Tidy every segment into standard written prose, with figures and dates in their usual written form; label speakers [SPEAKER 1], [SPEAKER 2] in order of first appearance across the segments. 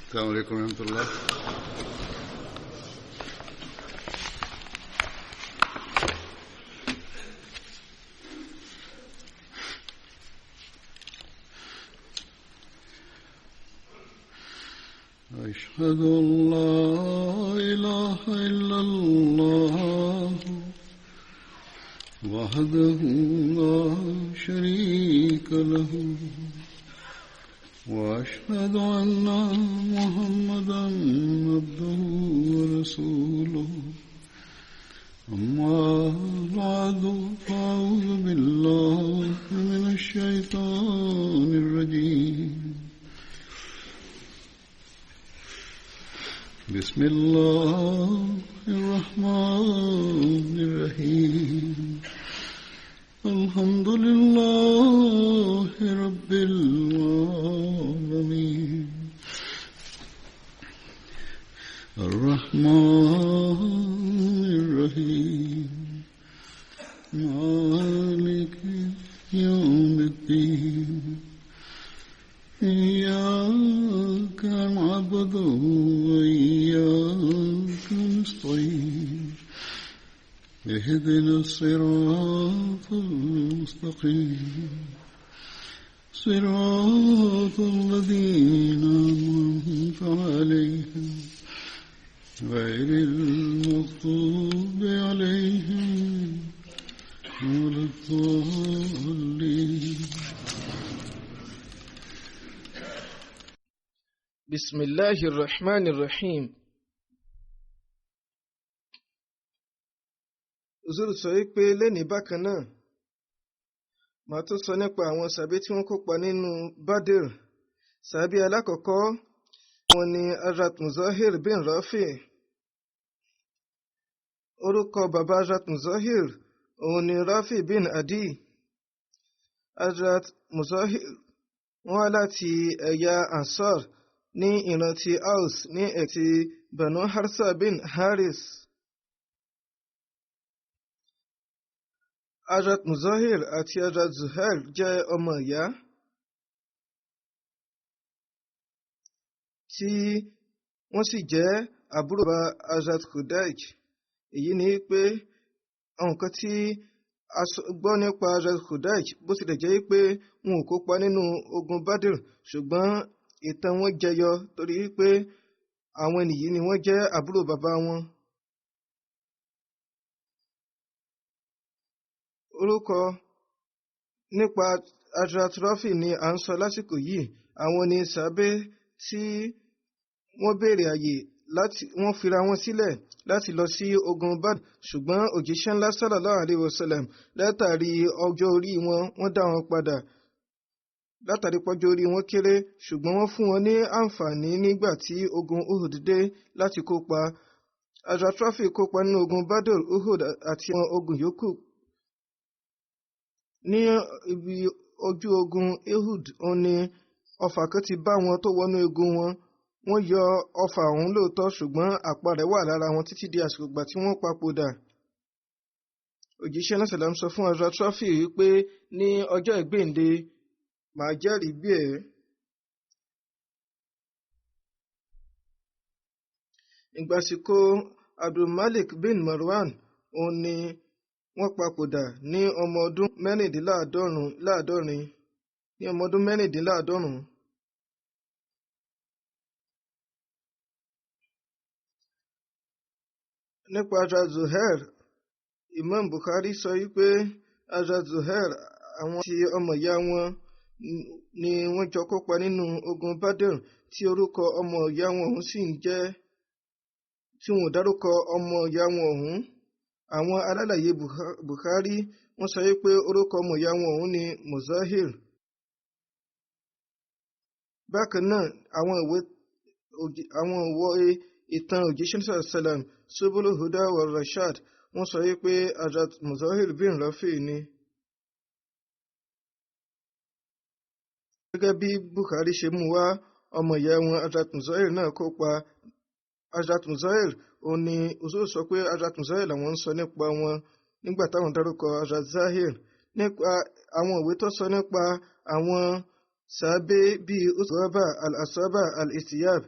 [SPEAKER 1] السلام عليكم ورحمة الله. أشهد أن لا إله إلا الله وحده لا شريك له وأشهد أن محمدا عبده ورسوله أما بعد فأعوذ بالله من الشيطان الرجيم بسم الله الرحمن الرحيم الحمد لله رب العالمين الرحمن الرحيم مالك يوم الدين إياك نعبد وإياك نستعين اهدنا الصراط المستقيم صراط الذين أنعمت عليهم غير المغضوب عليهم ولا الضالين.
[SPEAKER 2] بسم الله الرحمن الرحيم. Uzuru sọ pé lẹ́ni bákan náà màá tún sọ nípa àwọn sàbí tí wọ́n kópa nínú Badr. Sàbí alákọ̀ọ́kọ́ wọn ni Hazrat Muzahir bin Rafi. Orúkọ bàbá Hazrat Muzahir òun ni Rafi bin Adi. Hazrat Muzahir wọ́n wá láti ẹ̀yà Ansar ní ìran ti Aus ní ẹ̀tì Banu Harsa bin Haris. Hazrat Muzahir àti Hazrat Zuhair jẹ́ ọmọ ìyá tí wọ́n sì jẹ́ àbúrò bàbá Hazrat Khudayj. Èyí ni pé àwọn nǹkan tí a gbọ́ nípa Hazrat Khudayj bó tilẹ̀ jẹ́ pé wọn ò kópa nínú ogun Badr ṣùgbọ́n ìtàn wọn jẹyọ torí pé àwọn ènìyàn ni wọ́n jẹ́ àbúrò bàbá wọn. Orúkọ nípa Hazrat Rafi ni à ń sọ lásìkò yìí. Àwọn ni sàbẹ́ tí wọ́n béèrè àyè wọ́n fira wọn sílẹ̀ láti lọ sí ogun Badr ṣùgbọ́n òjíṣẹ́ ńlá sallallahu alaihi wasallam látàrí ọjọ́ orí wọn wọ́n dá wọn padà. Látàrí pọ́jọ́ orí wọn kéré ṣùgbọ́n wọ́n fún wọn ní àǹfààní nígbà tí ogun Uhud dé láti kópa. Hazrat Rafi kópa nínú ogun Badr, Uhud àti àwọn ogun yòókù. Ní ibi ojú ogun Uhud òun ni ọfà kan ti bá wọn tó wọnú egun wọn. Wọ́n yọ ọfà ọ̀hún lóòótọ́ ṣùgbọ́n àpá rẹ̀ wà lára wọn títí di àsìkò ìgbà tí wọ́n papòdà. Òjíṣẹ́ náà sàlám sọ fún Hazrat Rafi wípé ní ọjọ́ ìgbéǹde màá jẹ́rìí bí ẹ̀. Ìgbàsíkò Abdulmalik bin Marwan òun ni wọ́n papòdà ní ọmọ ọdún mẹ́rìndínláàádọ́rùn. Nípa Hazrat Zuhair, Imam Bukhari sọ wípé Hazrat Zuhair àwọn tí ọmọ ìyá wọn ni wọ́n jọ kópa nínú ogun Badr tí orúkọ ọmọ ìyá wọn ọ̀hún sì ń jẹ́ tí wọn ò dárúkọ ọmọ ìyá wọn ọ̀hún. Àwọn alálàyé Bukhari wọ́n sọ wípé orúkọ ọmọ ìyá wọn ọ̀hún ni Muzahir. Bákan náà àwọn ìwé ìtàn òjíṣẹ́ sallam Subul Huda wa Rashad wọ́n sọ wípé Hazrat Muzahir bin Rafi ni. Gẹ́gẹ́ bí Bukhari ṣe mú wá, ọmọ ìyá wọn Hazrat Muzahir náà kópa. Hazrat Muzahir òun ni Usul sọ pé Hazrat Muzahir làwọn ń sọ nípa wọn nígbà táwọn dárúkọ Hazrat Zahir. Nípa àwọn ìwé tó sọ nípa àwọn sàábé bíi Usraba al-Asaba al-Istiyab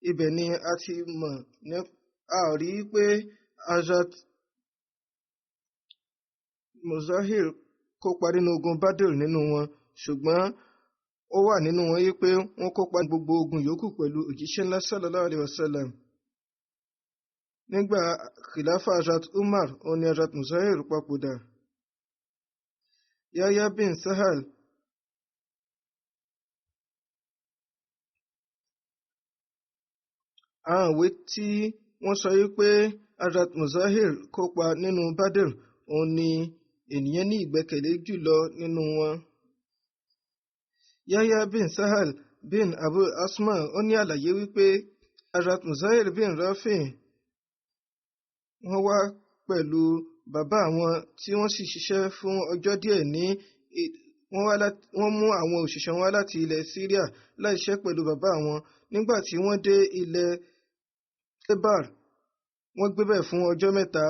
[SPEAKER 2] ibẹ̀ ni a ti mọ̀ ní a rí pé Hazrat Muzahir kópa nínú ogun Badr nínú wọn, ṣùgbọ́n ó wà nínú wọn yí pé wọ́n kópa gbogbo ogun yòókù pẹ̀lú òjíṣẹ́ ńlá sallallahu alaihi wasallam. Nígbà khilafa Hazrat Umar òun ni Hazrat Muzahir papòdà. Yahya bin Sahal àwọn ìwé tí wọ́n sọ yí pé Hazrat Muzahir kópa nínú Badr òun ni ènìyàn ní ìgbẹ́kẹ̀lé jùlọ nínú wọn. Yahya bin Sahal bin Abu Asma ó ní àlàyé wípé Hazrat Muzahir bin Rafi wọ́n wá pẹ̀lú bàbá àwọn tí wọ́n sì ṣiṣẹ́ fún ọjọ́ díẹ̀ ní wọ́n mú àwọn òṣìṣẹ́ wọn láti ilẹ̀ Syria láìṣẹ́ pẹ̀lú bàbá àwọn. Nígbà tí wọ́n dé ilẹ̀ Khaybar wọ́n gbébẹ̀ fún ọjọ́ mẹ́ta.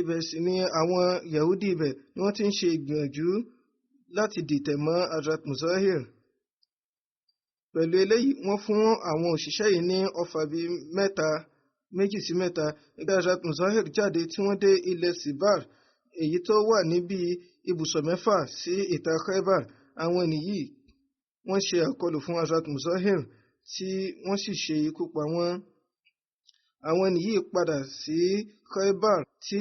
[SPEAKER 2] Ibẹ̀ sì ni àwọn Yahudi ibẹ̀ ni wọ́n ti ń ṣe ìgbìyànjú láti dìtẹ̀ mọ́ Hazrat Muzahir. Pẹ̀lú eléyìí wọ́n fún àwọn òṣìṣẹ́ yìí ní ọfà bíi méjì sí mẹ́ta. Nígbà Hazrat Muzahir jáde tí wọ́n dé ilẹ̀ Sibar èyí tó wà níbi ibùsọ̀ 6 sí ìta Khaybar, àwọn ènìyí wọ́n ṣe àkọlù fún Hazrat Muzahir tí wọ́n sì ṣe ikú pa wọ́n. Àwọn ènìyí padà sí Khaybar tí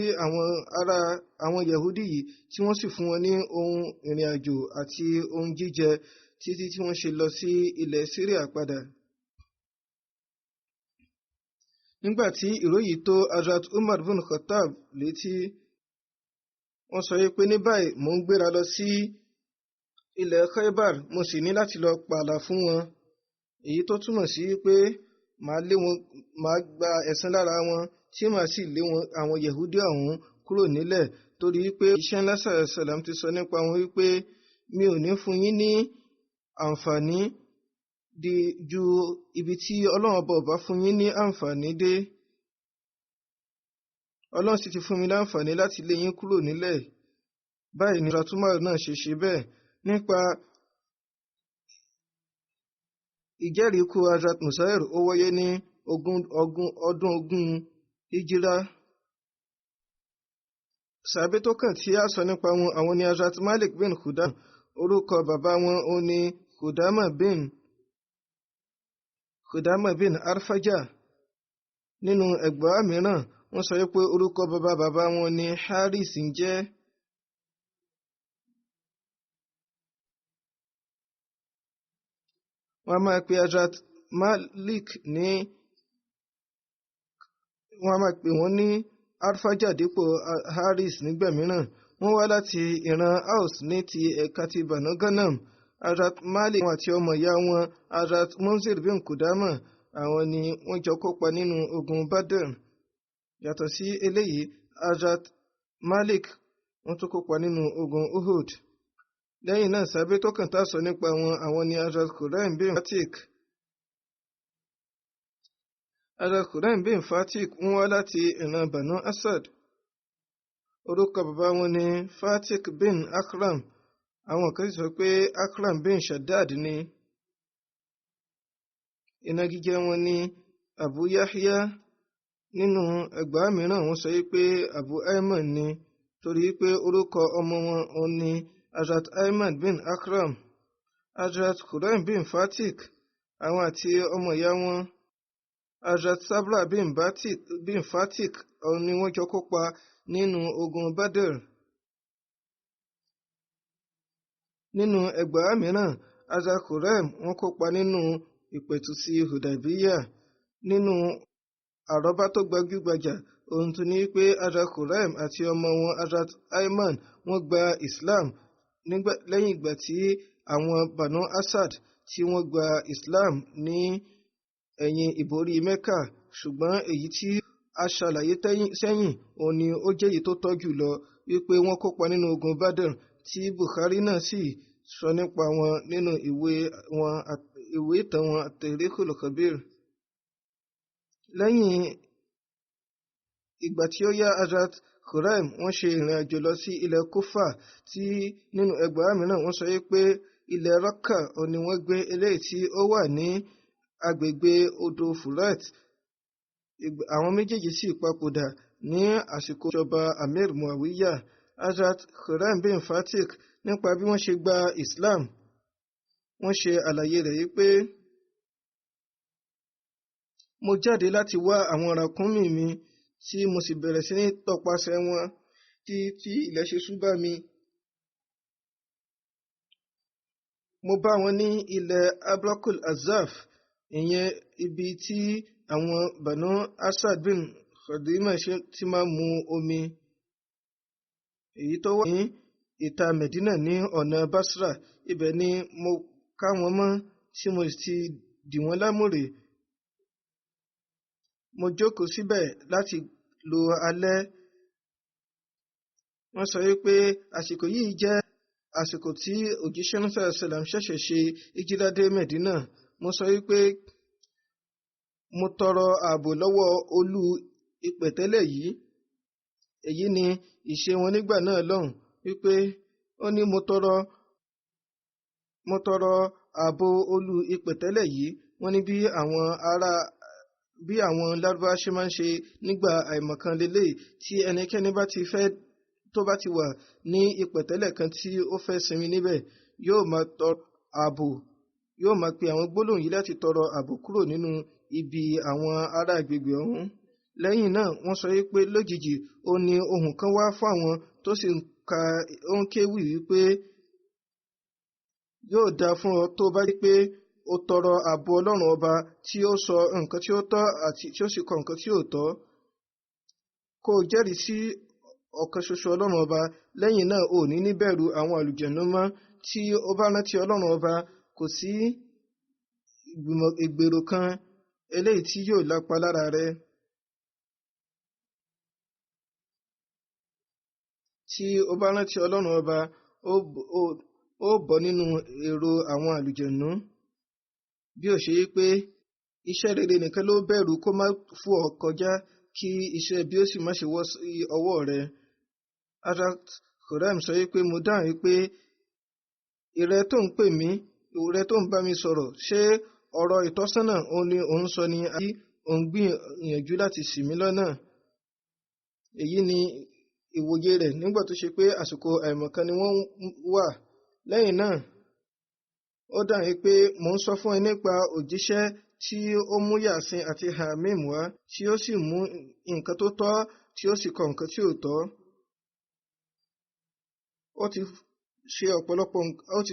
[SPEAKER 2] àwọn Yahudi yìí tí wọ́n sì fún wọn ní ohun ìrìn àjò àti ohun jíjẹ títí tí wọ́n ṣe lọ sí ilẹ̀ Syria padà. Nígbà tí ìròyìn tó Hazrat Umar bin Khattab létí, wọ́n sọ pé ní báyìí mò ń gbéra lọ sí ilẹ̀ Khaybar, mo sì ní láti lọ pààlà fún wọn, èyí tó túmọ̀ sí pé màá gba ẹ̀san lára wọn tí màá sì lé àwọn Yahudi ọ̀hún kúrò nílẹ̀, torí pé iṣẹ́ ńlá sàlám ti sọ nípa wọn wípé mi ò ní fún yín ní àǹfààní ju ibi tí Ọlọ́run ọba ọba fún yín ní àǹfààní dé. Ọlọ́run sì ti fún mi láǹfààní láti lé yín kúrò nílẹ̀. Báyìí ni Hazrat Umar náà ṣe bẹ́ẹ̀. Nípa ìjẹ́rìí ikú Hazrat Muzahir ó wáyé ní ọdún 20 Hijira. Sàbẹ́ tó kàn tí a sọ nípa wọn àwọn ni Hazrat Malik bin Khudama. Orúkọ bàbá wọn ó ní Khudama bin Arfaja. Nínú ẹgbàá mìíràn wọ́n sọ pé orúkọ bàbá wọn ní Haris ń jẹ́. Wọ́n máa pe Hazrat Malik ní wọ́n máa pè wọ́n ní Arfaja dípò Haris nígbà mìíràn. Wọ́n wá láti ìran Aus ní ti ẹ̀ka ti Banu Ghanam. Hazrat Malik àti ọmọ ìyá wọn Hazrat Munzir bin Kudama àwọn ni wọ́n jọ kópa nínú ogun Badr. Yàtọ̀ sí eléyìí, Hazrat Malik wọ́n tún kópa nínú ogun Uhud. Lẹ́yìn náà sàbẹ́ tó kàn tá sọ nípa wọn àwọn ni Hazrat Khuraim bin Fatik. Hazrat Khuraim bin Fatik wọ́n wá láti ìran Banu Asad. Orúkọ bàbá wọn ni Fatik bin Akram. Àwọn kan sọ pé Akram bin Shaddad ni. Ìnagijẹ wọn ni Abu Yahya. Nínú ẹgbàá mìíràn wọ́n sọ pé Abu Ayman ni, torí pé orúkọ ọmọ wọn òun ni Hazrat Ayman bin Akram. Hazrat Khuraim bin Fatik àwọn àti ọmọ ìyá wọn Hazrat Sabra bin Fatik òun ni wọ́n jọ kópa nínú ogun Badr. Nínú ẹgbàá mìíràn Hazrat Khuraim wọ́n kópa nínú ìpẹ̀tùsí Hudaybiyah. Nínú àrọ́bá tó gbajúgbajà ohun tó ní pé Hazrat Khuraim àti ọmọ wọn Hazrat Ayman wọ́n gba Islam lẹ́yìn ìgbà tí àwọn Banu Asad tí wọ́n gba Islam ní ẹ̀yìn ìborí Mẹ́kà, ṣùgbọ́n èyí tí a ṣàlàyé sẹ́yìn òun ni ó jẹ́ èyí tó tọ́ jùlọ wípé wọ́n kópa nínú ogun Badr tí Bukhari náà sì sọ nípa wọn nínú ìwé ìtàn wọn Tarikhul Kabir. Lẹ́yìn ìgbà tí ó yá Hazrat Khuraim wọ́n ṣe ìrìn àjò lọ sí ilẹ̀ Kufa tí nínú ẹgbàá mìíràn wọ́n sọ pé ilẹ̀ Raqqa òní wọ́n gbé eléyìí tí ó wà ní agbègbè odò Furat. Àwọn méjèèjì sì papòdà ní àsìkò ìjọba Amir Muawiya. Hazrat Khurram bin Fatik nípa bí wọ́n ṣe gba Islam, wọ́n ṣe àlàyé rẹ̀ yìí pé mo jáde láti wá àwọn ràkúnmí mi tí mo sì bẹ̀rẹ̀ sí ní tọpasẹ̀ wọn tí ilẹ̀ ṣe ṣú bá mi. Mo bá wọn ní ilẹ̀ Abrakul Azaf, ìyẹn ibi tí àwọn Banu Asad bin Khadima ti máa mu omi, èyí tó wà ní ìta Medina ní ọ̀nà Basra. Ibẹ̀ ni mo ká wọn mọ́ tí mo ti dì wọ́n lámùrè. Mo jókòó síbẹ̀ láti lo alẹ́. Wọ́n sọ wípé àsìkò yìí jẹ́ àsìkò tí òjíṣẹ́ náà sàlám ṣẹ̀ṣẹ̀ ṣe ìjírà dé Medina. Mo sọ wípé mo tọrọ ààbò lọ́wọ́ olú ìpẹ̀tẹ́lẹ̀ yìí. Èyí ni ìṣe wọn nígbà náà lọ́hùn, wípé ó ní mo tọrọ ààbò olú ìpẹ̀tẹ́lẹ̀ yìí. Wọ́n ní bí àwọn Lárúbáwá ṣe máa ń ṣe nígbà àìmọ̀kan lélẹ̀, tí ẹnikẹ́ni tó bá ti wà ní ìpẹ̀tẹ́lẹ̀ kan tí ó fẹ́ sinmi níbẹ̀, yóò máa tọrọ ààbò, yóò máa pe àwọn gbólóhùn yìí láti tọrọ ààbò kúrò nínú ibi àwọn ará agbègbè ọ̀hún. Lẹ́yìn náà wọ́n sọ wípé lójijì ó ní ohùn kan wá fún àwọn tó sì ń ka ohun kéwì wípé yóò dáa fún ọ tó bá rí pé ó tọrọ ààbò Ọlọ́run ọba tí ó sọ nǹkan tí ó tọ́ àti tí ó sì kọ nǹkan tí ó tọ́, kó o jẹ́rìí sí ọ̀kan ṣoṣo Ọlọ́run ọba. Lẹ́yìn náà ò ní níbẹ̀rù àwọn àlùjànnú mọ́. Tí ó bá rántí Ọlọ́run ọba, kò sí ìgbèrò kan eléyìí tí yóò lápa lára rẹ. Tí ó bá rántí Ọlọ́run ọba, ó bọ́ nínú èrò àwọn àlùjànnú. Bí ó ṣe yí pé iṣẹ́ rere nìkan ló bẹ̀rù kó má fò ọ́ kọjá, kí iṣẹ́ bí ó sì má ṣe wọ́ sí ọwọ́ rẹ̀. Hazrat Khurram sọ wípé mo dáhùn wípé ìrẹ tó ń pè mí, ìrẹ tó ń bá mi sọ̀rọ̀, ṣé ọ̀rọ̀ ìtọ́sọ́nà òun ni òun sọ ni àbí òun gbìyànjú láti ṣì mí lọ́nà? Èyí ni ìwòye rẹ̀ nígbà tó ṣe pé àsìkò àìmọ̀kan ni wọ́n wà. Lẹ́yìn náà ó dáhùn wípé mò ń sọ fún ẹ nípa òjíṣẹ́ tí ó mú Yàsín àti Hamim wá, tí ó sì mú nǹkan tó tọ́, tí ó sì kọ nǹkan tí ò tọ́. Ó ti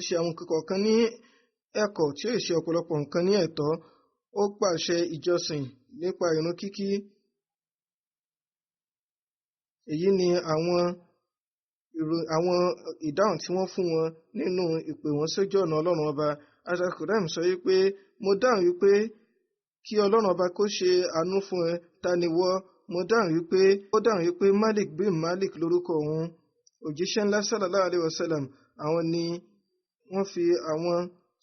[SPEAKER 2] ṣe àwọn kọ̀ọ̀kan ní ẹ̀kọ́, tí ó ṣe ọ̀pọ̀lọpọ̀ nǹkan ní ẹ̀tọ́. Ó pàṣẹ ìjọsìn nípa ìrun kíkí. Èyí ni àwọn ìdáhùn tí wọ́n fún wọn nínú ìpè wọn sójú ọ̀nà Ọlọ́run ọba. Hazrat Khurram sọ wípé mo dáhùn wípé kí Ọlọ́run ọba kó ṣe àánú fún ẹ, ta ni wọ́? Ó dáhùn wípé Malik bin Malik lórúkọ òun. Òjíṣẹ́ ńlá sallallahu alaihi wasallam, àwọn ni wọ́n fi àwọn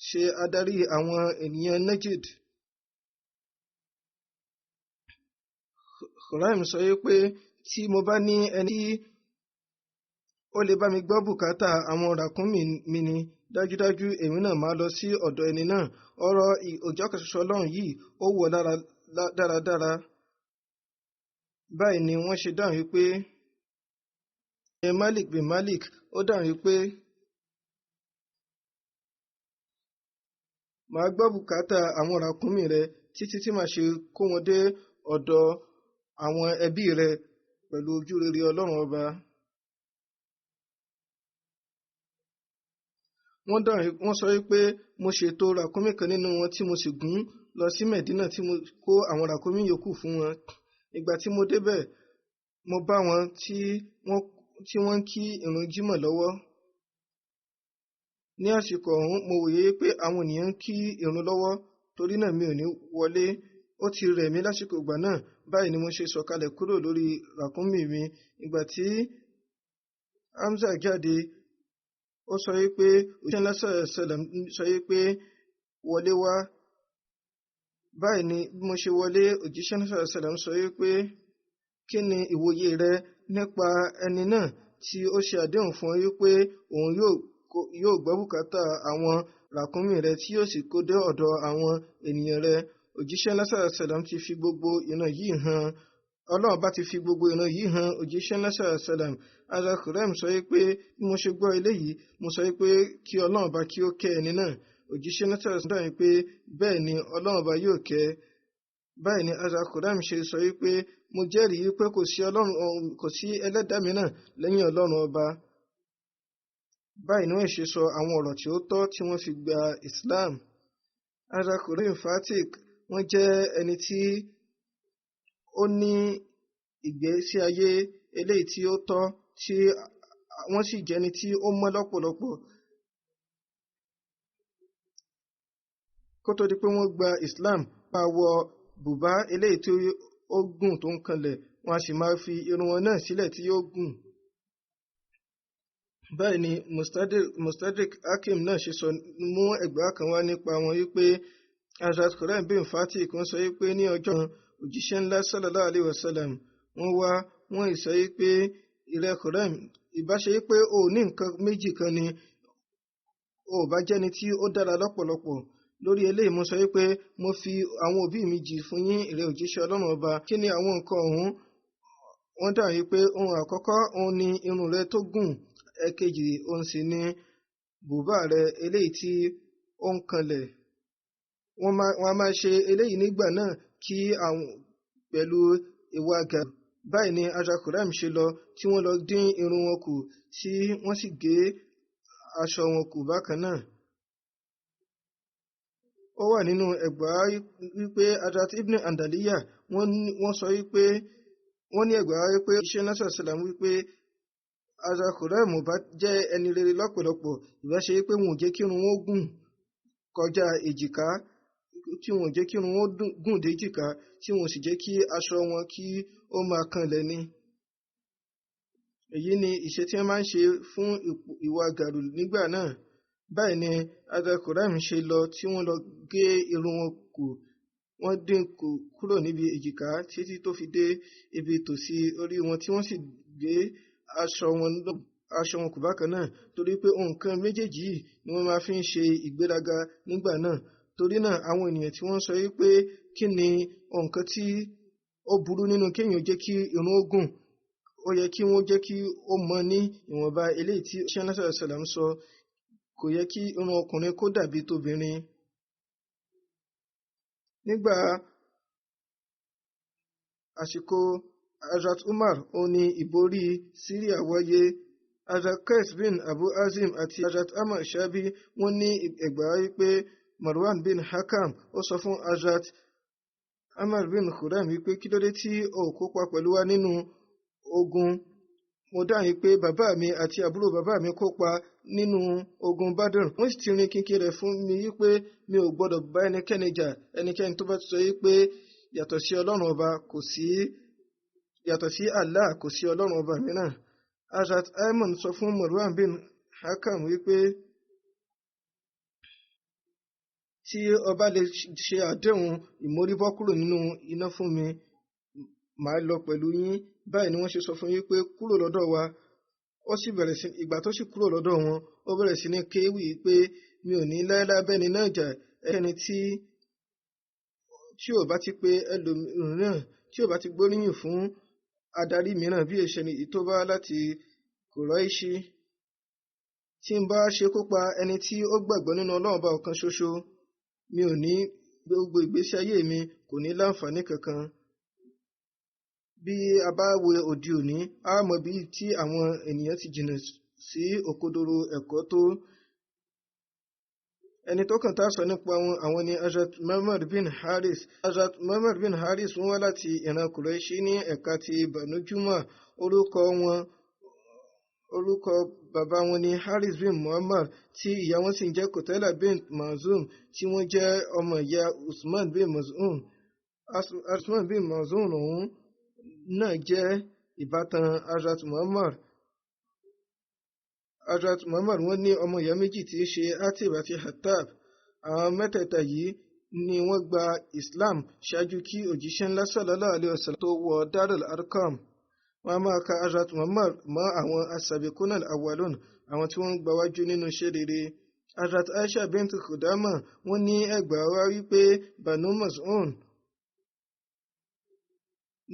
[SPEAKER 2] ṣe adarí àwọn ènìyàn Najd. Khurram sọ wípé tí mo bá ní ẹni tí ó lè bá mi gbọ́ bùkátà àwọn ràkúnmí mi ni, dájúdájú èmi náà máa lọ sí ọ̀dọ̀ ẹni náà. Ọ̀rọ̀ òjọ́ kan ṣoṣo Ọlọ́run yìí ó wọ̀ lára dáradára. Báyìí ni wọ́n ṣe dáhùn wípé Malik bin Malik, ó dáhùn wípé màá gbọ́ bùkátà àwọn ràkúnmí rẹ títí tí màá ṣe kó wọn dé ọ̀dọ̀ àwọn ẹbí rẹ pẹ̀lú ojú rere Ọlọ́run ọba. Wọ́n sọ wípé mo ṣètò ràkúnmí kan nínú wọn tí mo sì gùn lọ sí Medina tí mo kó àwọn ràkúnmí yòókù fún wọn. Ìgbà tí mo débẹ̀, mo bá wọn tí wọ́n ń kí ìrun jímọ̀ lọ́wọ́. Ní àsìkò ọ̀hún mo wòye pé àwọn ènìyàn ń kí ìrun lọ́wọ́, torí náà mi ò ní wọlé. Ó ti rẹ̀ mí lásìkò ìgbà náà. Báyìí ni mo ṣe sọ̀kalẹ̀ kúrò lórí ràkúnmí mi. Ìgbà tí Hamza jáde, ó sọ wípé òjíṣẹ́ ńlá sallam sọ wípé wọlé wá. Báyìí ni bí mo ṣe wọlé, òjíṣẹ́ ńlá sallam sọ wípé kí ni ìwòye rẹ nípa ẹni náà tí ó ṣe àdéhùn fún ọ wípé òun yóò gbọ́ bùkátà àwọn ràkúnmí rẹ tí yóò sì kó dé ọ̀dọ̀ àwọn ènìyàn rẹ. òjíṣẹ́ lásàrà sàlám ti fi gbogbo ìran yìí hàn ọlọ́run bá ti fi gbogbo ìran yìí hàn òjíṣẹ́ lásàrà sàlám. Hazrat Khurram sọ pé bí mo ṣe gbọ́ eléyìí mo sọ pé kí ọlọ́run bá kí ó kẹ́ ẹni náà. òjíṣẹ́ lásàrà sàlám dáhùn pé bẹ́ẹ̀ ni ọlọ́run bá yóò kẹ́. báyìí ni Hazrat Khurram ṣe sọ pé mo jẹ́rìí pé kò sí ẹlẹ́dàá mìíràn lẹ́yìn ọlọ́run ọba. báyìí ni wọ́n ṣe sọ àwọn ọ̀rọ̀ tí ó tọ́ tí wọ́n fi gba Islam. Hazrat Khurram Fatik wọ́n jẹ́ ẹni tí ó ní ìgbésí ayé eléyìí tí ó tọ́ tí wọ́n sì jẹ́ ẹni tí ó mọ́ lọ́pọ̀lọpọ̀. kó tó di pé wọ́n gba Islam máa wọ bùbá eléyìí tí ó gùn tó ń kanlẹ̀ wọ́n á sì máa fi irun wọn náà sílẹ̀ tí yóò gùn. báyìí ni Mustadrik Hakim náà ṣe sọ mú ẹgbàá kan wá nípa wọn wípé Hazrat Khurram bin Fatik wọ́n sọ wípé ní ọjọ́ òjíṣẹ́ ńlá sallallahu alayhi wa sallam wọ́n wá wọ́n sọ wípé ìrẹ́ Khurram ìbáṣe wípé o ní nǹkan méjì kan ni o bá jẹ́ni tí ó dára lọ́pọ̀lọpọ̀. lórí eléyìí mo sọ wípé mo fi àwọn òbí mi jì fún yín ìrẹ́ òjíṣẹ́ ọlọ́run ọba. kí ni àwọn nǹkan ọ̀hún? wọ́n dà wípé ohun àkọ́kọ́ òun ni irun rẹ tó gùn, ẹ̀kejì òun sì ni bùbá rẹ eléyìí tí ó ń kanlẹ̀. wọ́n á máa ṣe eléyìí nígbà náà kí àwọn pẹ̀lú ìwà gàdú. báyìí ni Hazrat Khurram ṣe lọ tí wọ́n lọ dín irun wọn kù tí wọ́n sì gé aṣọ wọn kù bákan náà. ó wà nínú ẹgbàá wípé Hazrat Ibn Andaliya wọ́n sọ wípé wọ́n ní ẹgbàá wípé iṣẹ́ nasar salam wípé Hazrat Khurram bá jẹ́ ẹni rere lọ́pọ̀lọpọ̀ ìbá ṣe wípé wọn ò jẹ́ kí irun wọn gùn kọjá èjìká, tí wọn ò jẹ́ kí irun wọn gùn dé èjìká, tí wọn ò sì jẹ́ kí aṣọ wọn kí ó máa kanlẹ̀ ni. èyí ni ìṣe tí wọ́n máa ń ṣe fún ìwà gàrú nígbà náà. báyìí ni Hazrat Khurram ṣe lọ tí wọ́n lọ gé irun wọn kù, wọ́n dín kù kúrò níbi èjìká títí tó fi dé ibi tòsí orí wọn tí wọ́n sì gbé aṣọ wọn kù bákan náà, torí pé nǹkan méjèèjì yìí ni wọ́n máa fi ń ṣe ìgbéraga nígbà náà. torí náà àwọn ènìyàn tí wọ́n sọ wípé kí ni nǹkan tí ó burú nínú kéèyàn jẹ́ kí irun ó gùn, ó yẹ kí wọ́n jẹ́ kí ó mọ ní ìwọ̀nba eléyìí tí ṣẹ́násà sàlám sọ. kò yẹ kí irun ọkùnrin kó dàbí tóbìnrin. nígbà àsìkò Hazrat Umar ó ní ìborí Syria wáyé. Hazrat Qais bin Abu Azim àti Hazrat Ahmad Shabi wọ́n ní ẹgbàá wípé Marwan bin Hakam ó sọ fún Hazrat Ahmad bin Khurram wípé kí ló dé tí ó kópa pẹ̀lú wa nínú ogun. mo dáhùn pé bàbá mi àti àbúrò bàbá mi kópa nínú ogun Badr. wọ́n sì ti rin kínkín rẹ̀ fún mi wípé mi ò gbọ́dọ̀ bá ẹnikẹ́ni jà. ẹnikẹ́ni tó bá ti sọ wípé yàtọ̀ sí ọlọ́run ọba kò sí, yàtọ̀ sí Allah kò sí ọlọ́run ọba mìíràn. Hazrat Ayman sọ fún Marwan bin Hakam wípé tí ọba lè ṣe àdéhùn ìmóríbọ́ kúrò nínú iná fún mi, màá lọ pẹ̀lú yín. báyìí ni wọ́n ṣe sọ fún yín pé kúrò lọ́dọ̀ wa. ó sì bẹ̀rẹ̀ sí, ìgbà tó sì kúrò lọ́dọ̀ wọn ó bẹ̀rẹ̀ sí ní kéwì pé mi ò ní láéláé bẹ́ni náà jà. ẹni tí ò bá ti pé ẹlòmíràn, tí ò bá ti gbóríyìn fún adarí mìíràn bí èṣẹ ni tó bá láti Kùráìṣì, tí ń bá ṣe kópa ẹni tí ó gbàgbọ́ nínú Ọlọ́run ọba ọ̀kan ṣoṣo, mi ò ní, gbogbo ìgbésí ayé mi kò ní láǹfààní kankan. bí a bá wo òde òní a mọ̀ bí tí àwọn ènìyàn ti jìnnà sí òkodoro ẹ̀kọ́ tó. ẹni tó kàn tá a sọ nípa àwọn ni Hazrat Muhammad bin Haris. Hazrat Muhammad bin Haris wọ́n wá láti ìran Kùráìṣì ní ẹ̀ka ti Banu Juma. orúkọ bàbá wọn ni Haris bin Muhammad tí ìyá wọn sì ń jẹ́ Kotela bin Mazum tí wọ́n jẹ́ ọmọ ìyá Usman bin Mazum. Usman bin Mazum ọ̀hún náà jẹ́ ìbátan Hazrat Muhammad. Hazrat Muhammad wọ́n ní ọmọ ìyá méjì tí í ṣe Atib àti Hattab. àwọn mẹ́tẹ̀ẹ̀ta yìí ni wọ́n gba Islam ṣáájú kí òjíṣẹ́ ńlá sallallahu alaihi wasallam tó wọ Darul Arqam. wọ́n á máa ka Hazrat Muhammad mọ́ àwọn as-sabiqun al-awwalun, àwọn tí wọ́n ń gbawájú nínú iṣẹ́ rere. Hazrat Aisha bint Khudama wọ́n ní ẹgbàá wá wípé Banu Mas'un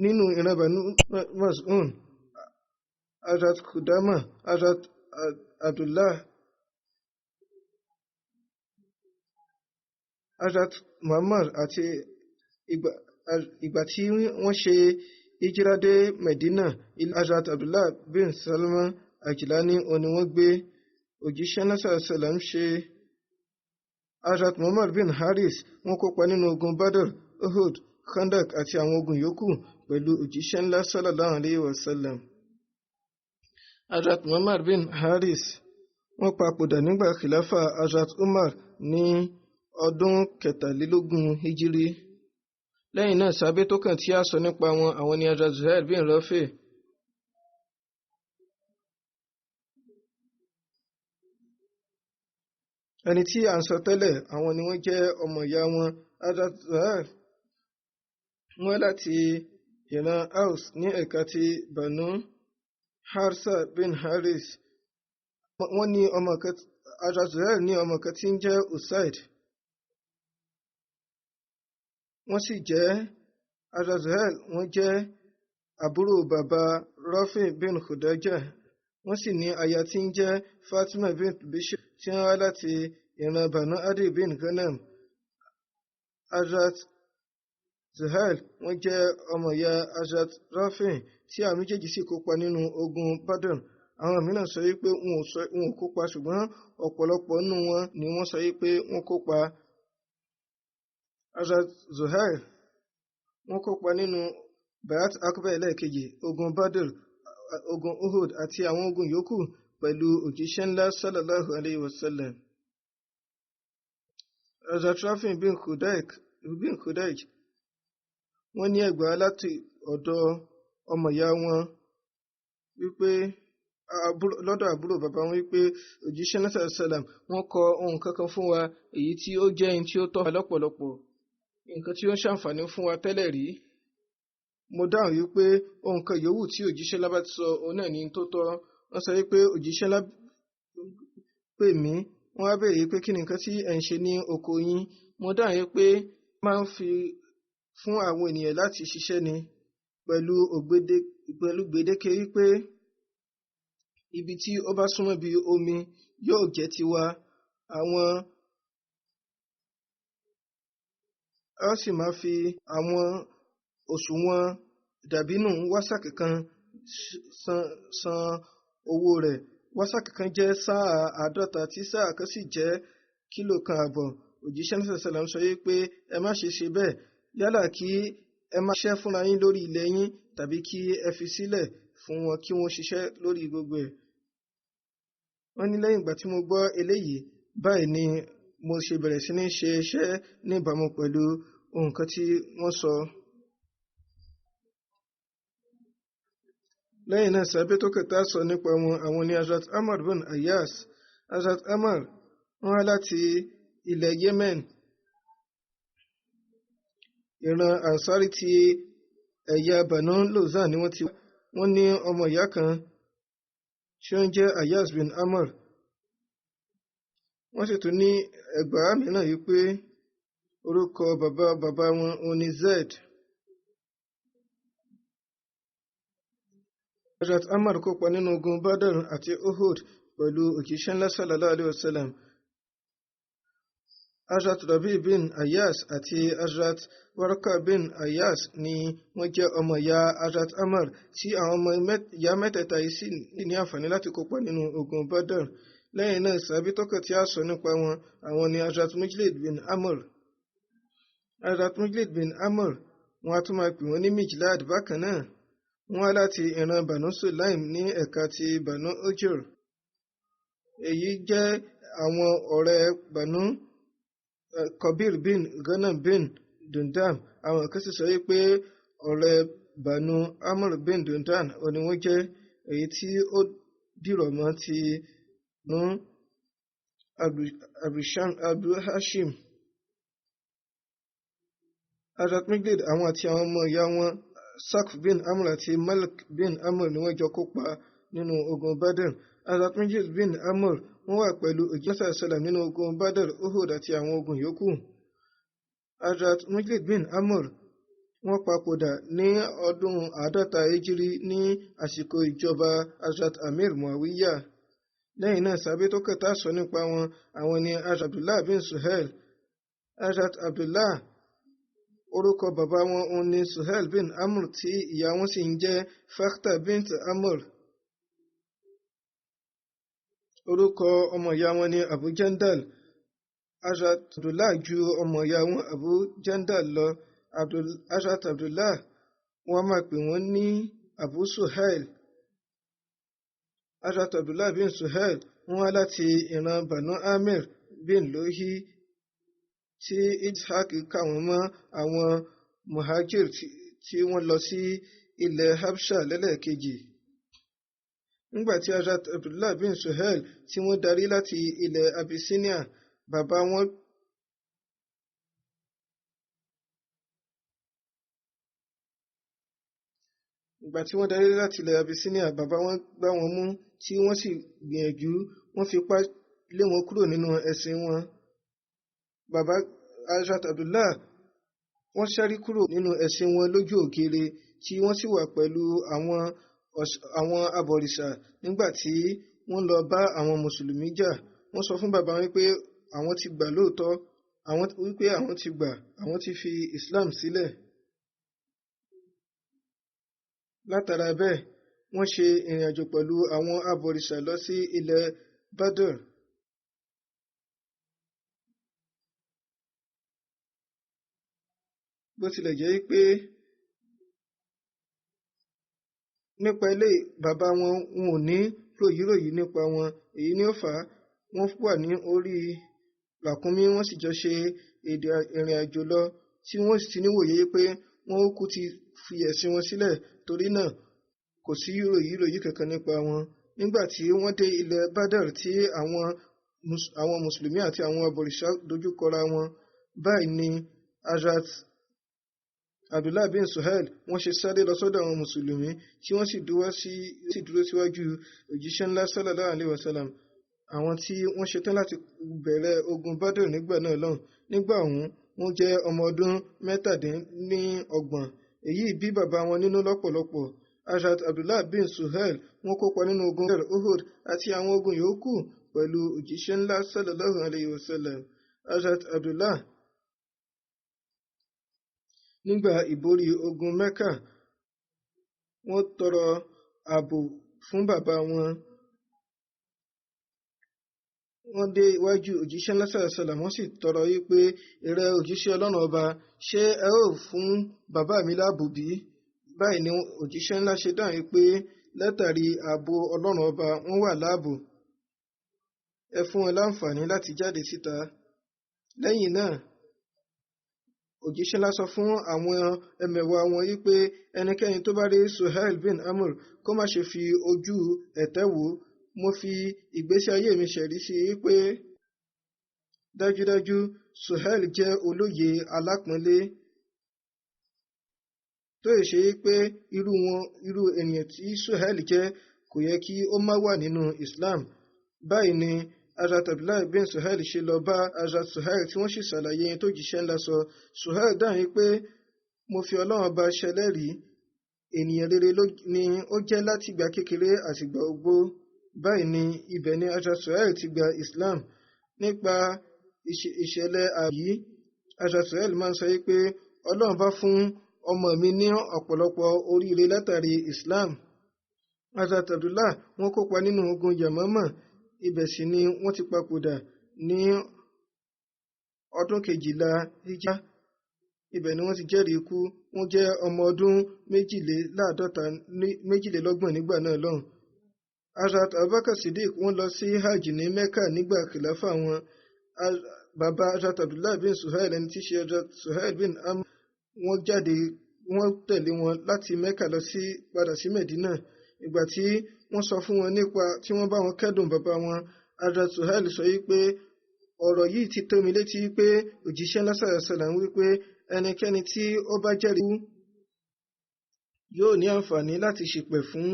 [SPEAKER 2] nínú ìran Banu Mas'un Hazrat Khudama, Hazrat Abdullah, Hazrat Muhammad àti ìgbà tí wọ́n ṣe ìjírà dé Medina, Hazrat Abdullah bin Salman Al-Jilani ni wọ́n gbé. Òjíṣẹ́ náà sàlám ṣe. Hazrat Muhammad bin Haris wọ́n kópa nínú ogun Badr, Uhud, Khandak àti àwọn ogun yòókù pẹ̀lú òjíṣẹ́ ńlá sallallahu alayhi wa sallam. Hazrat Muhammad bin Haris wọ́n papòdà nígbà khilafa Hazrat Umar ní ọdún 23 hijiri. Lẹ́yìn náà sàhábé tó kàn tí a sọ nípa wọn àwọn ni Hazrat Zuhair bin Rafi. Ẹni tí a ń sọ tẹ́lẹ̀ àwọn ni wọ́n jẹ́ ọmọ ìyá wọn. Hazrat Zuhair wọ́n láti ìran Aus ní ẹ̀ka ti Banu Harsa bin Haris. Wọ́n ní ọmọ kan, Hazrat Zuhair ní ọmọ kan tí ń jẹ́ Usaid. Wọ́n sì jẹ́ Hazrat Zuhair wọ́n jẹ́ àbúrò bàbá Rafi bin Khudajah. Wọ́n sì ní aya tí ń jẹ́ Fatima bin Bishr tí wọ́n wá láti ìran Banu Adi bin Ghanam. Hazrat Zuhair wọ́n jẹ́ ọmọ ìyá Hazrat Rafi tí àwọn méjèèjì sì kópa nínú ogun Badr. Àwọn mìíràn sọ wípé wọn ò kópa ṣùgbọ́n ọ̀pọ̀lọpọ̀ nínú wọn ni wọ́n sọ wípé wọ́n kópa. Hazrat Zuhair wọ́n kópa nínú Bayat Akbar ẹlẹ́ẹ̀kejì, ogun Badr, ogun Uhud àti àwọn ogun yòókù pẹ̀lú òjíṣẹ́ ńlá sallallahu alayhi wa sallam. Hazrat Rafi bin Khudayj wọ́n ní ẹgbàá láti ọ̀dọ̀ ọmọ ìyá wọn wípé lọ́dọ̀ àbúrò bàbá wọn wípé òjíṣẹ́ náà sallallahu alayhi wa sallam wọ́n kọ ohun kankan fún wa èyí tí ó jẹ́ ohun tí ó tọ́ wa lọ́pọ̀lọpọ̀, nǹkan tí ó ń ṣàǹfààní fún wa tẹ́lẹ̀ rí. Mo dáhùn wípé ohun kan yòówù tí òjíṣẹ́ ńlá bá ti sọ òun náà ní tó tọ́. Wọ́n sọ wípé òjíṣẹ́ ńlá pè mí, wọ́n wá béèrè pé kí ni nǹkan tí ẹ̀ ń ṣe ní oko yín. Mo dáhùn wípé máa ń fi fún àwọn ènìyàn láti ṣiṣẹ́ ni pẹ̀lú gbèdéke wípé ibi tí ó bá súnmọ́ bí omi yóò jẹ́ tiwa. Àwọn a sì máa fi àwọn òṣùwọ̀n dàbínù wásàkì kan san owó rẹ̀. Wásàkì kan jẹ́ sáà 50 tí sáà kan sì jẹ́ kílò kan àbọ̀. Òjíṣẹ́ náà sàlám sọ wípé ẹ má ṣe bẹ́ẹ̀, yálà kí ẹ má ṣiṣẹ́ fúnra yín lórí ilẹ̀ yín tàbí kí ẹ fi sílẹ̀ fún wọn kí wọ́n ṣiṣẹ́ lórí gbogbo ẹ̀. Wọ́n ní lẹ́yìn ìgbà tí mo gbọ́ eléyìí báyìí ni mo ṣe bẹ̀rẹ̀ sí ní ṣe iṣẹ́ ní ìbámu pẹ̀lú nǹkan tí wọ́n sọ. Lẹ́yìn náà sàhábé tó kẹta sọ nípa wọn àwọn ni Hazrat Amr bin Ayyas. Hazrat Amr wọ́n wá láti ilẹ̀ Yemen. Ìran Ansari ti ẹ̀yà Banu Lozan ni wọ́n ti wá. Wọ́n ní ọmọ ìyá kan tí ó ń jẹ́ Ayyas bin Amr. Wọ́n sì tún ní ẹgbàá mìíràn yìí pé orúkọ bàbá wọn òní Zaid. Hazrat Amr kópa nínú ogun Badr àti Uhud pẹ̀lú òjíṣẹ́ ńlá sallallahu alayhi wa sallam. Hazrat Rabi bin Ayyas àti Hazrat Warqa bin Ayyas ni wọ́n jẹ́ ọmọ ìyá Hazrat Amr tí àwọn ọmọ ìyá mẹ́tẹ̀ẹ̀ta yìí sì ní àǹfààní láti kópa nínú ogun Badr. Lẹ́yìn náà sàhábí tó kàn tí a sọ nípa wọn àwọn ni Hazrat Mujlid bin Amr. Hazrat Mujlid bin Amr wọ́n á tún máa pè wọ́n ní Mijlad bákan náà. Wọ́n wá láti ìran Banu Sulaim ní ẹ̀ka ti Banu Ujur. Èyí jẹ́ àwọn ọ̀rẹ́ Banu Kabir bin Ghanam bin Dundam. Àwọn kan sì sọ wípé ọ̀rẹ́ Banu Amr bin Dundan ni wọ́n jẹ́, èyí tí ó dìrọ̀ mọ́ ti nu Abu Hashim. Hazrat Mujlid àwọn àti àwọn ọmọ ìyá wọn Sakf bin Amr àti Malik bin Amr ni wọ́n jọ kópa nínú ogun Badr. Hazrat Mujlid bin Amr wọ́n wà pẹ̀lú òjíṣẹ́ sálàm nínú ogun Badr, Uhud àti àwọn ogun yòókù. Hazrat Mujlid bin Amr wọ́n papòdà ní ọdún 50 Hijri ní àsìkò ìjọba Hazrat Amir Muawiya. Lẹ́yìn náà sàbí tó kẹta sọ nípa wọn àwọn ni Hazrat Abdullah bin Suhail. Hazrat Abdullah orúkọ bàbá wọn òun ni Suhail bin Amr tí ìyá wọn sì ń jẹ́ Fakhta bint Amr. Orúkọ ọmọ ìyá wọn ni Abu Jandal. Hazrat Abdullah ju ọmọ ìyá wọn Abu Jandal lọ. Hazrat Abdullah wọ́n máa pè wọ́n ní Abu Suhail. Hazrat Abdullah bin Suhail wọ́n wá láti ìran Banu Amir bin Lohi tí Ishaq kà wọ́n mọ́ àwọn muhajir tí wọ́n lọ sí ilẹ̀ Habsha lẹ́lẹ́kejì. Nígbà tí Hazrat Abdullah bin Suhail tí wọ́n darí láti ilẹ̀ Abyssinia, bàbá wọn bàbá wọn gbá wọn mú tí wọ́n sì gbìyànjú wọ́n fipá lé wọn kúrò nínú ẹ̀sìn wọn. Bàbá Hazrat Abdullah wọ́n ṣárí kúrò nínú ẹ̀sìn wọn lójú ògiri tí wọ́n sì wà pẹ̀lú àwọn abọ̀rìṣà nígbà tí wọ́n lọ bá àwọn mùsùlùmí jà. Wọ́n sọ fún bàbá wọn pé àwọn ti gbà lóòótọ́, àwọn ti fi Islam sílẹ̀. Látara bẹ́ẹ̀ wọ́n ṣe ìrìn àjò pẹ̀lú àwọn abọ̀rìṣà lọ sí ilẹ̀ Badr. Bó tilẹ̀ jẹ́ pé nípa ilé bàbá wọn ò ní ròyìnròyìn nípa wọn, èyí ni ó fà á wọ́n wà ní orí ràkúnmí wọ́n sì jọ ṣe ìrìn àjò lọ tí wọ́n sì ti níwòye pé wọ́n ó kú ti fi ẹ̀sìn wọn sílẹ̀, torí náà kò sí ròyìnròyìn kankan nípa wọn. Nígbà tí wọ́n dé ilẹ̀ Badr tí àwọn mùsùlùmí àti àwọn abọ̀rìṣà dojúkọra wọn, báyìí ni Hazrat Abdullah bin Suhail wọ́n ṣe sáré lọ sọ́dọ̀ àwọn mùsùlùmí tí wọ́n sì dúró síwájú òjíṣẹ́ ńlá sallallahu alaihi wasallam. Àwọn tí wọ́n ṣetán láti bẹ̀rẹ̀ ogun Badr nígbà náà lọ́hùn. Nígbà ọ̀hún wọ́n jẹ́ ọmọ ọdún 27. Èyí bí bàbá wọn nínú lọ́pọ̀lọpọ̀. Hazrat Abdullah bin Suhail wọ́n kópa nínú ogun Uhud àti àwọn ogun yòókù pẹ̀lú òjíṣẹ́ ńlá sallallahu alaihi wasallam. Hazrat Abdullah nígbà ìborí ogun Mẹ́kà wọ́n tọrọ ààbò fún bàbá wọn. Wọ́n dé iwájú òjíṣẹ́ ńlá sallallahu alaihi wasallam wọ́n sì tọrọ wípé ìrẹ òjíṣẹ́ Ọlọ́run ọba, ṣé ẹ ó fún bàbá mi láàbò bí? Báyìí ni òjíṣẹ́ ńlá ṣe dáhùn wípé látàrí ààbò Ọlọ́run ọba wọ́n wà láàbò, ẹ fún wọn láǹfààní láti jáde síta. Lẹ́yìn náà òjíṣẹ́ ńlá sọ fún àwọn ẹmẹ̀wà wọn wípé ẹnikẹ́ni tó bá rí Suhail bin Amr kó má ṣe fi ojú ẹ̀tẹ́ wò. Mo fi ìgbésí ayé mi ṣẹ̀rí sí wípé dájúdájú Suhail jẹ́ olóye alápọ̀nlé tó yẹ ṣe wípé irú ènìyàn tí Suhail jẹ́ kò yẹ kí ó má wà nínú Islam. Báyìí ni Hazrat Abdullah bin Suhail ṣe lọ bá Hazrat Suhail tí wọ́n sì ṣàlàyé tó jíṣẹ́ ńlá sọ. Suhail dáhùn pé mo fi Ọlọ́run ọba ṣẹlẹ́rìí, ènìyàn rere ni ó jẹ́ láti ìgbà kékeré àtìgbà ogbó. Báyìí ni ibẹ̀ ni Hazrat Suhail ti gba Islam. Nípa ìṣẹ̀lẹ̀ àyí, Hazrat Suhail máa ń sọ pé Ọlọ́run bá fún ọmọ mi ní ọ̀pọ̀lọpọ̀ oríire látàrí Islam. Hazrat Abdullah wọ́n kópa nínú ogun Yamama, ibẹ̀ sì ni wọ́n ti papòdà ní ọdún 12 Hijra. Ibẹ̀ ni wọ́n ti jẹ́rìí ikú. Wọ́n jẹ́ ọmọ ọdún 22 nígbà náà lọ́hùn. Hazrat Abubakar Siddiq wọ́n lọ sí hajj ní Mecca nígbà kìláfà wọn. Bàbá Hazrat Abdullah bin Suhail ẹni tí ṣe Hazrat Suhail bin Amr wọ́n jáde wọ́n tẹ̀lé wọn láti Mecca lọ sí padà sí Medina. Ìgbà tí wọ́n sọ fún wọn nípa tí wọ́n bá wọn kẹ́dùn bàbá wọn, Hazrat Suhail sọ wípé ọ̀rọ̀ yìí ti tó mi létí wípé òjíṣẹ́ ńlá sallallahu alaihi wasallam wípé ẹnikẹ́ni tí ó bá jẹ́rìí yóò ní àǹfààní láti ṣìpẹ̀ fún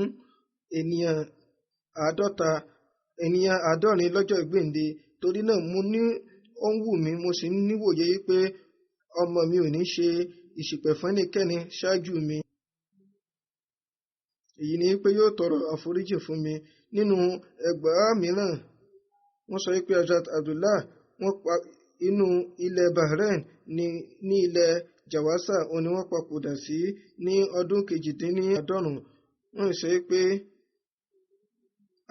[SPEAKER 2] ènìyàn 50 ènìyàn 70 lọ́jọ́ ìgbéǹde. Torí náà mo ní ó ń wù mí, mo sì ń níwòye pé ọmọ mi ò ní ṣe ìṣìpẹ̀ fún ẹnikẹ́ni ṣáájú mi. Èyí ni pé yóò tọrọ àforíjì fún mi. Nínú ẹgbàá mìíràn wọ́n sọ pé Hazrat Abdullah wọ́n pa inú ilẹ̀ Bahrain ní ilẹ̀ Jawasa òní wọ́n papòdà sí ní ọdún 98. Wọ́n sọ pé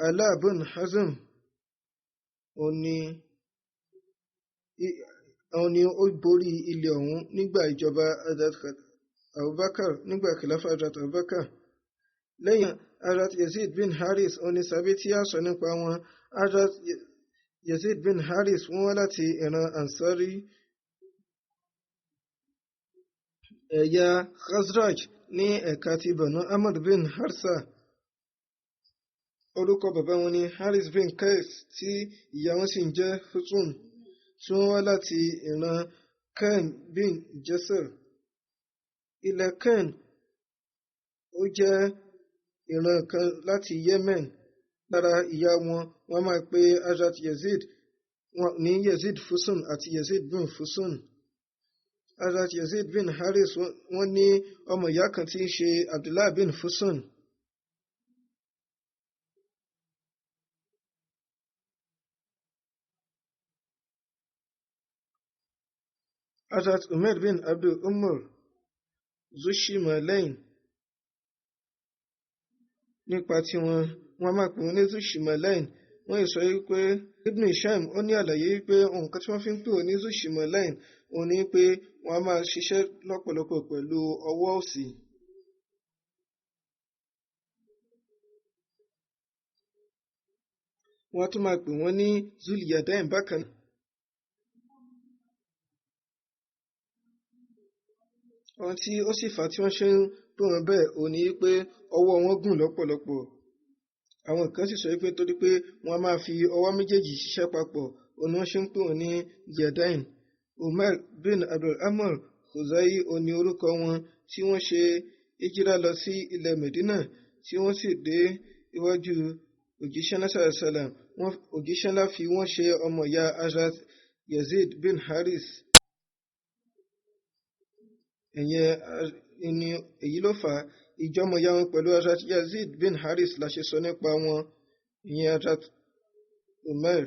[SPEAKER 2] Ala bin Hazm òní ó borí ilẹ̀ ọ̀hún nígbà ìjọba Hazrat Abubakar, nígbà khilafa Hazrat Abubakar. Lẹ́yìn Hazrat Yazid bin Haris òní sàbí tí a sọ nípa wọn. Hazrat Yazid bin Haris wọ́n wá láti ìran Ansari ẹ̀yà Khazraj ní ẹ̀ka ti Banu Amr bin Harsa. Orúkọ bàbá wọn ni Haris bin Qais tí ìyá wọn sì ń jẹ́ Hutun, tí wọ́n wá láti ìran Ken bin Jesser. Ilẹ̀ Ken ó jẹ́ ìran kan láti Yemen. Lára ìyá wọn wọ́n máa pe Hazrat Yazid ní Yazid Fusun àti Yazid bin Fusun. Hazrat Yazid bin Haris wọ́n ní ọmọ ìyá kan tí í ṣe Abdullah bin Fusun. Hazrat Umar bin Abdul Umar Zushimalain nípa tí wọ́n máa pè wọ́n ní Zushimalain. Wọ́n sọ wípé Ibn Hisham ó ní àlàyé wípé nǹkan tí wọ́n fi ń pè wọ́n ní Zushimalain ó ní pé wọ́n á máa ṣiṣẹ́ lọ́pọ̀lọpọ̀ pẹ̀lú ọwọ́ òsì. Wọ́n tún máa pè wọ́n ní Zuliyadain bákan. Ohun tí ó sì fà tí wọ́n ṣe ń pè wọ́n bẹ́ẹ̀ ò ní pé ọwọ́ wọn gùn lọ́pọ̀lọpọ̀. Àwọn kan sì sọ pé torí pé wọ́n máa fi ọwọ́ méjèèjì ṣiṣẹ́ papọ̀ òní wọ́n ṣe ń pè wọ́n ní Zuliyadain. Umar bin Abdul Amr Khuzai òní orúkọ wọn, tí wọ́n ṣe ìjírà lọ sí ilẹ̀ Medina tí wọ́n sì dé iwájú òjíṣẹ́ ńlá sàlám. Òjíṣẹ́ ńlá fi wọ́n ṣe ọmọ ìyá Hazrat Yazid bin Haris. Èyí ló fà ìjọmọ ìyá wọn pẹ̀lú Hazrat Yazid bin Haris la ṣe sọ nípa wọn, ìyẹn Hazrat Umar.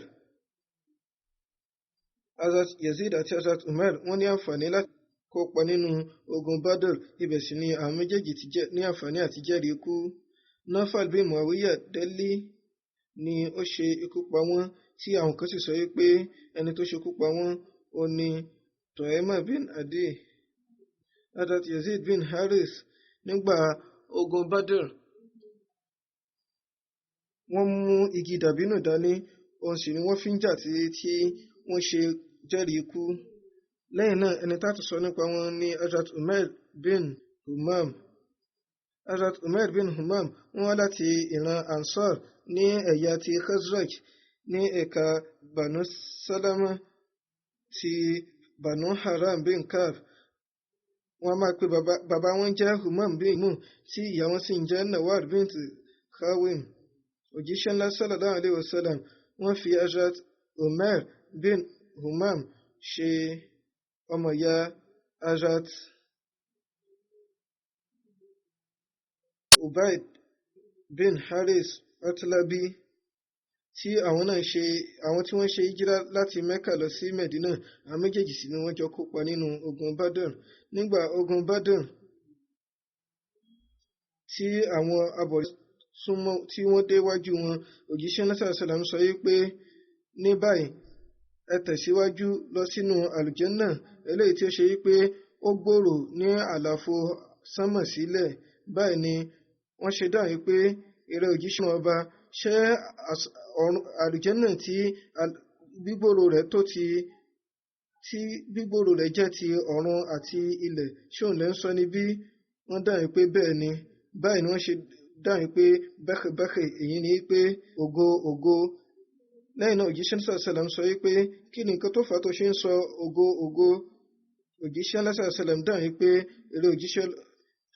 [SPEAKER 2] Hazrat Yazid àti Hazrat Umar wọ́n ní àǹfààní láti kópa nínú ogun Badr. Ibẹ̀ sì ni àwọn méjèèjì ti ní àǹfààní àti jẹ́rìí ikú. Nafal bin Muawiya Delhi ni ó ṣe ikú pa wọ́n, tí àwọn kan sì sọ wípé ẹni tó ṣekú pa wọ́n ó ní Tu'aima bin Adi. Hazrat Yazid bin Haris nígbà ogun Badr wọ́n mú igi dàbínù dání, òun sì ni wọ́n fi ń jà tí wọ́n ṣe jẹ́rìí ikú. Lẹ́yìn náà ẹni tá tún sọ nípa wọn ni Hazrat Umar bin Humam. Hazrat Umar bin Humam wọ́n wá láti ìran Ansar ní ẹ̀yà ti Khazraj ní ẹ̀ka Banu Salama ti Banu Haram bin Kaf. Wọ́n máa pe bàbá wọn jẹ́ Humam bin Mu, tí ìyá wọn sì ń jẹ́ Nawar bint Khawim. Òjíṣẹ́ ńlá sallallahu alaihi wasallam wọ́n fi Hazrat Umar bin Humam ṣe ọmọ ìyá Hazrat Ubaid bin Haris Atlabi, tí àwọn tí wọ́n ṣe ìjírá láti Mecca lọ sí Medina. Àwọn méjèèjì sì ni wọ́n jọ kópa nínú ogun Badr. Nígbà ogun Badr tí àwọn abọ̀rìṣà súnmọ́ tí wọ́n dé wájú wọn, òjíṣẹ́ náà sàlám sọ wípé ní báyìí ẹ tẹ̀síwájú lọ sínú àlùjànnà, eléyìí tí ó ṣe wípé ó gbòòrò ní àlàfo sánmọ̀ sílẹ̀. Báyìí ni wọ́n ṣe dáhùn wípé ìrẹ òjíṣẹ́ ọba, ṣé àlùjànnà tí gbígbòòrò rẹ̀ jẹ́ ti ọ̀run àti ilẹ̀, ṣé òun lẹ́ ń sọ níbí? Wọ́n dáhùn pé bẹ́ẹ̀ ni. Báyìí ni wọ́n ṣe dáhùn pé bẹ́kẹ̀bẹ́kẹ̀, èyí ni pé ògo ògo. Lẹ́yìn náà òjíṣẹ́ náà sàlám sọ wípé kí ni nǹkan tó fà tó ṣe ń sọ ògo ògo? Òjíṣẹ́ náà sàlám dáhùn pé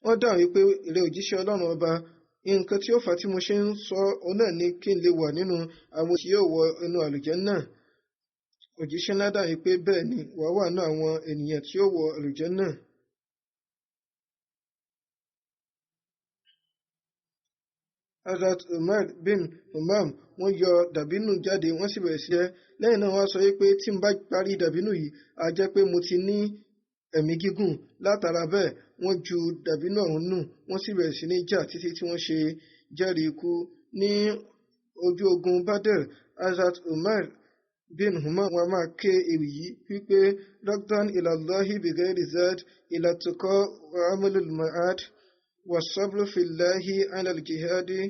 [SPEAKER 2] wọ́n dáhùn wípé èrè òjíṣẹ́ Ọlọ́run ọba, nǹkan tí ó fà á tí mo ṣe ń sọ ọ náà ni kí n lè wà nínú àwọn tí yóò wọ inú àlùjánnà. Òjíṣẹ́ ńlá dáhùn pé bẹ́ẹ̀ ni wàá wà nínú àwọn ènìyàn tí yóò wọ àlùjánnà. Hazrat Umar bin Umam wọ́n yọ dàbínù jáde wọ́n sì bẹ̀rẹ̀ sí jẹ. Lẹ́yìn náà wọ́n sọ pé tí n bá parí dàbínù yìí á jẹ́ pé mo ti ní ẹ̀mí gígùn. Látara bẹ́ẹ̀ wọ́n ju dàbínù ọ̀hún nù wọ́n sì bẹ̀rẹ̀ sí ní jà títí tí wọ́n ṣe jẹ́rìí ikú. Ní ojú ogun Badr, Hazrat Umar bin Umam wọ́n máa ké ewì yìí wípé rọ́gdán ilallahi bighairi zad ilatuqa wa amalul ma'ad wa sabru fillahi ala al-jihadi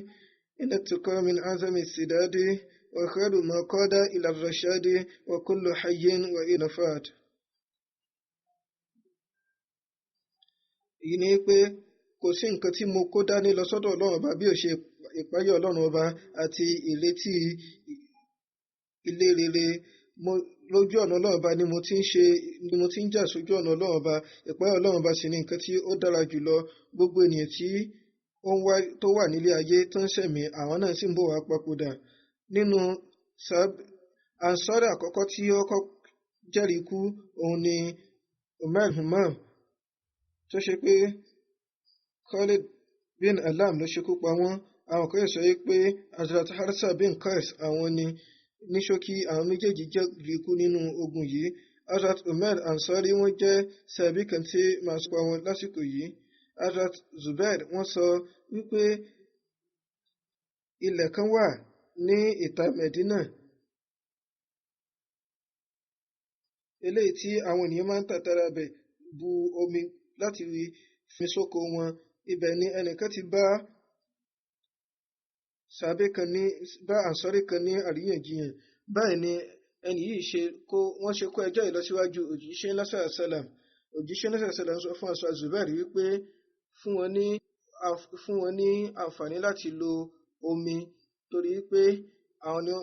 [SPEAKER 2] ilatuqa min azami sidadi wa khairu ma qada ila rashadi wa kullu hayyin wa inafad. Èyí ni pé kò sí nǹkan tí mo kó dání lọ sọ́dọ̀ Ọlọ́run ọba bí ó ṣe ìpáyọ̀ Ọlọ́run ọba àti ìrètí ilé rere. Lójú ọ̀nà Ọlọ́run ọba ni mo ti ń jà sójú ọ̀nà Ọlọ́run ọba. Ìpáyọ̀ Ọlọ́run ọba sì ni nǹkan tí ó dára jùlọ. Gbogbo ènìyàn tí tó wà nílé ayé tó ń ṣẹ̀mí àwọn náà sì ń bọ̀ wá papòdà. Nínú Ansari àkọ́kọ́ tí ó kọ́ jẹ́rìí ikú òun ni Umar Humam tó ṣe pé Khalid bin Alam ló ṣekú pa wọ́n. Àwọn kan sọ pé Hazrat Harsa bin Qais àwọn ni. Ní ṣókí àwọn méjèèjì jẹ́rìí ikú nínú ogun yìí. Hazrat Umar Ansari wọ́n jẹ́ sàbí kan tí màá sọ pa wọn lásìkò yìí. Hazrat Zubair wọ́n sọ wípé ilẹ̀ kan wà ní ìta Medina eléyìí tí àwọn ènìyàn máa ń tàtàrà bẹ̀ bu omi láti fi sóko wọn. Ibẹ̀ ni ẹnìkan ti bá Ansari kan ní àríyànjiyàn. Báyìí ni ẹni yìí wọ́n ṣe kó ẹjọ́ ìlọsíwájú òjíṣẹ́ lásàrà sálàm. Òjíṣẹ́ lásàrà sálàm sọ fún Hazrat Zubair wípé fún wọn ní àǹfààní láti lo omi torí pé àwọn ni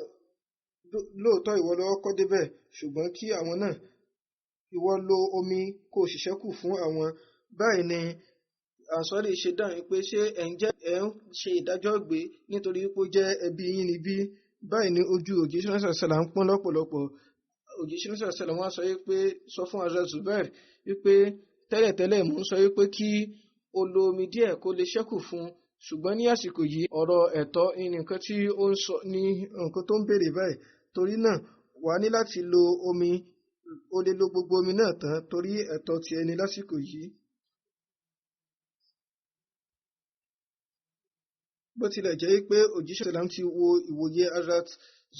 [SPEAKER 2] lóòótọ́ ìwọ lọ́wọ́ kọ́ débẹ̀ ṣùgbọ́n kí àwọn náà ìwọ lo omi kó ṣiṣẹ́ kù fún àwọn. Báyìí ni Ansari ṣe dáhùn pé ṣé ẹ̀ ń ṣe ìdájọ́ gbé nítorí pé ó jẹ́ ẹbí yín ni bí. Báyìí ni ojú òjíṣẹ́ lásàrà sálàm ń pọ́n lọ́pọ̀lọpọ̀. Òjíṣẹ́ lásàrà sálàm wá sọ fún Hazrat Zubair wípé tẹ́lẹ̀tẹ́lẹ̀ mò ń sọ wípé kí o lo omi díẹ̀ kó lè ṣẹ́kù fún ṣùgbọ́n ní àsìkò yìí ọ̀rọ̀ ẹ̀tọ́ ní nǹkan tí ó ń sọ ní nǹkan tó ń béèrè báyìí. Torí náà wà á ní láti lo omi o lè lo gbogbo omi náà tán torí ẹ̀tọ́ ti ẹni lásìkò yìí. Bó tilẹ̀ jẹ́ pé òjíṣẹ́ sálàm ti wo ìwòye Hazrat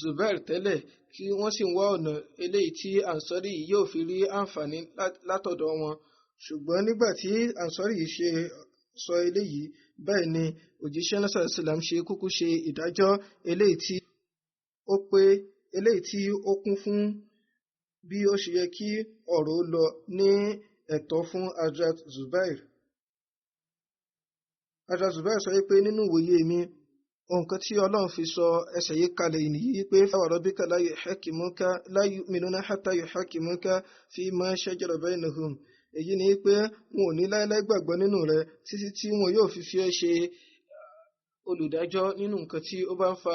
[SPEAKER 2] Zubair tẹ́lẹ̀ kí wọ́n sì ń wá ọ̀nà eléyìí tí Ansari yìí yóò fi rí àǹfààní látọ̀dọ̀ wọn. Ṣùgbọ́n nígbà tí Ansari yìí ṣe sọ eléyìí báyìí ni òjíṣẹ́ lásàrà sálàm ṣe kúkú ṣe ìdájọ́ eléyìí tí ó kún fún bí ó ṣe yẹ kí ọ̀rọ̀ lọ ní ẹ̀tọ́ fún Hazrat Zubair. Hazrat Zubair sọ pé nínú ìwòye mi nǹkan tí Ọlọ́run fi sọ ẹsẹ̀ yìí kalẹ̀ nìyí pé wa rabbika la yu'minuna hatta yuhakkimuka fima shajara bainahum. Èyí ni pé wọn ò ní láéláé gbàgbọ́ nínú rẹ títí tí wọn yóò fi ẹ́ ṣe olùdájọ́ nínú nǹkan tí ó bá ń fa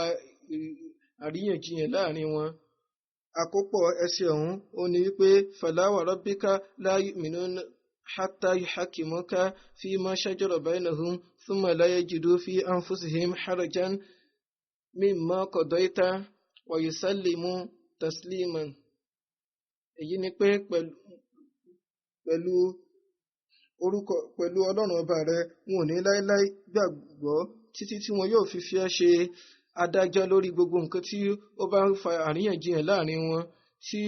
[SPEAKER 2] àríyànjiyàn láàrin wọn. Àkópọ̀ ẹsẹ̀ ọ̀hún ó ní wípé fala wa rabbika la yu'minuna hatta yuhakkimuka fima shajara bainahum thumma la yajidu fi anfusihim harajan mimma qadaita wa yusallimu tasliman. Èyí ni pé pẹ̀lú Ọlọ́run ọba rẹ wọn ò ní láéláé gbàgbọ́ títí tí wọn yóò fi ẹ́ ṣe adájọ́ lórí gbogbo nǹkan tí ó bá ń fa àríyànjiyàn láàrin wọn tí